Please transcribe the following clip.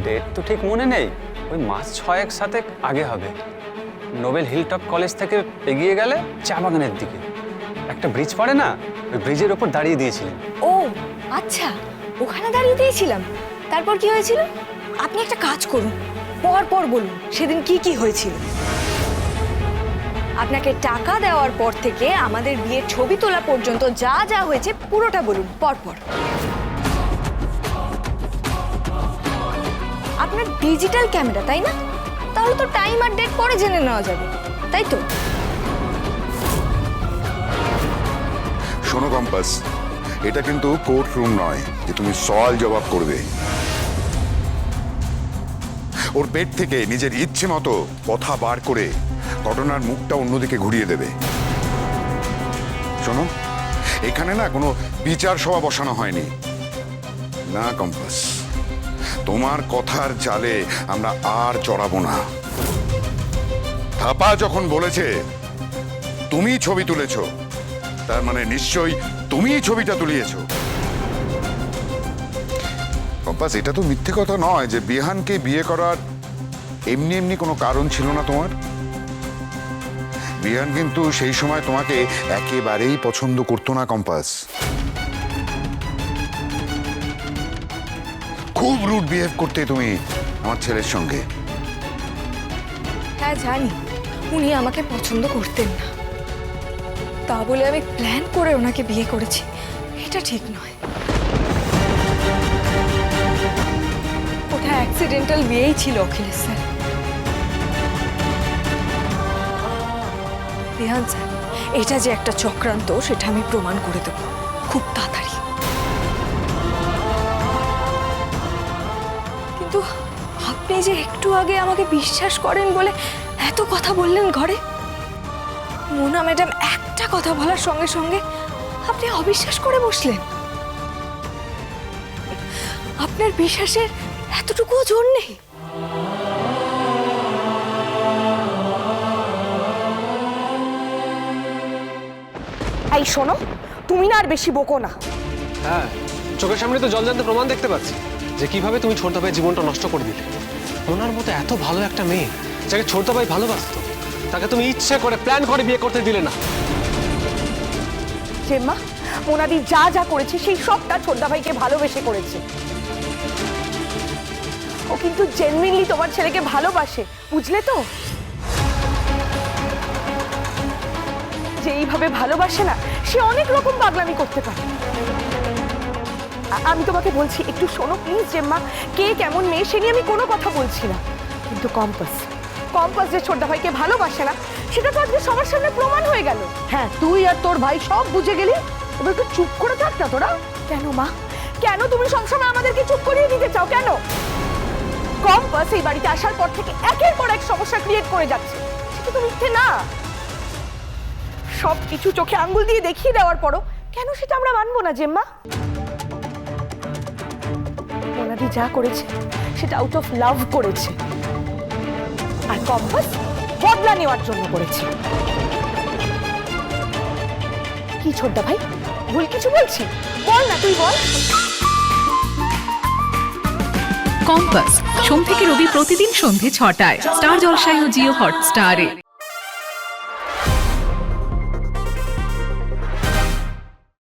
Date তো ঠিক মনে নেই, ওই মাস 6 সাথে আগে হবে। নোবেল হিলটপ কলেজ থেকে এগিয়ে গেলে চা বাগানের দিকে একটা ব্রিজ পড়ে না, ওই ব্রিজের ওপর দাঁড়িয়ে দিয়েছিলেন। ও আচ্ছা, ওখানে দাঁড়িয়ে দিয়েছিলাম। তারপর কি হয়েছিল? আপনি একটা কাজ করুন, পর পর বলুন সেদিন কি কি হয়েছিল। আপনাকে টাকা দেওয়ার পর থেকে আমাদের বিয়ের ছবি তোলা পর্যন্ত যা যা হয়েছে পুরোটা বলুন পর পর। আপনার ডিজিটাল ক্যামেরা তাই না? তাহলে তো টাইম আর ডেট পরে জেনে নেওয়া যাবে, তাই তো? শোনো কম্পাস, এটা কিন্তু কোর্ট রুম নয় যে তুমি সওয়াল জবাব করবে। ওর পেট থেকে নিজের ইচ্ছে মতো কথা বার করে ঘটনার মুখটা অন্যদিকে ঘুরিয়ে দেবে। শোনো, এখানে না কোনো বিচার সভা বসানো হয়নি না কম্পাস। তোমার কথার জালে আমরা আর চড়াবো না। থাপা যখন বলেছে তুমি ছবি তুলেছো, তার মানে নিশ্চয়ই তুমি ছবিটা তুলিয়েছো। কম্পাস, এটা তো মিথ্যে কথা নয় যে বিহানকে বিয়ে করার এমনি এমনি কোনো কারণ ছিল না তোমার। বিহান কিন্তু সেই সময় তোমাকে একেবারেই পছন্দ করতো না কম্পাস। খুব রুড বিহেভ করতে তুমি আমার ছেলের সঙ্গে। হ্যাঁ জানি, উনি আমাকে পছন্দ করতেন না, তা বলে আমি প্ল্যান করে ওনাকে বিয়ে করেছি এটা ঠিক নয়। ওটা অ্যাক্সিডেন্টাল বিয়েই ছিল অখিলেশ স্যার। রেহান স্যার, এটা যে একটা চক্রান্ত সেটা আমি প্রমাণ করে দেব খুব তাড়াতাড়ি। কিন্তু আপনি যে একটু আগে আমাকে বিশ্বাস করেন বলে এত কথা বললেন ঘরে, মোনা ম্যাডাম একটা কথা বলার সঙ্গে সঙ্গে আপনি অবিশ্বাস করে বসলেন। আপনার বিশ্বাসের এতটুকুও জোর নেই? এই শোনো, তুমি না আর বেশি বকো না। হ্যাঁ, চোখের সামনে তো জলজান্ত প্রমাণ দেখতে পাচ্ছি যে কিভাবে তুমি ছোট ভাইয়ের জীবনটা নষ্ট করে দিলে। ওনার মতো এত ভালো একটা মেয়ে যাকে ছোট ভাই ভালোবাসতো, তাকে তুমি ইচ্ছে করে প্ল্যান করে বিয়ে করতে দিলে না। জেম্মা, মোনাদি যা যা করেছে সেই সবটা ছোটদা ভাইকে ভালোবেসে করেছে। ও কিন্তু জেনুইনলি তোমার ছেলেকে ভালোবাসে, বুঝলে তো? যে এইভাবে ভালোবাসে না, সে অনেক রকম পাগলামি করতে পারে। আমি তোমাকে বলছি একটু শোনো প্লিজ জেম্মা। কে কেমন মেয়ে সে নিয়ে আমি কোনো কথা বলছি না, কিন্তু কম্পাস যে ছোটদা ভাইকে ভালোবাসে না সেটা তো আজকে সবার সামনে প্রমাণ হয়ে গেল। হ্যাঁ, তুই আর তোর ভাই সব বুঝে গেলি, এবার একটু চুপ করে থাক না তোরা। কেন মা, কেন তুমি সবসময় আমাদেরকে চুপ করিয়ে দিতে চাও? কেন? কম্পাস এই বাড়িতে আসার পর থেকে একের পর এক সমস্যা ক্রিয়েট করে যাচ্ছে, সেটা তো মিথ্যে না। সব কিছু চোখে আঙ্গুল দিয়ে দেখিয়ে দেওয়ার পরও কেন সেটা আমরা মানবো না জেম্মা? মোনাদি যা করেছে সেটা আউট অফ লাভ করেছে, আর কম্পাস বদলা নেওয়ার জন্য করেছে। কি ছোটদা ভাই, ভুল কিছু বলছি? বল না, তুই বল। কম্পাস সোম থেকে রবি প্রতিদিন সন্ধে 6টায় স্টার জলসায় ও জিও হটস্টারে।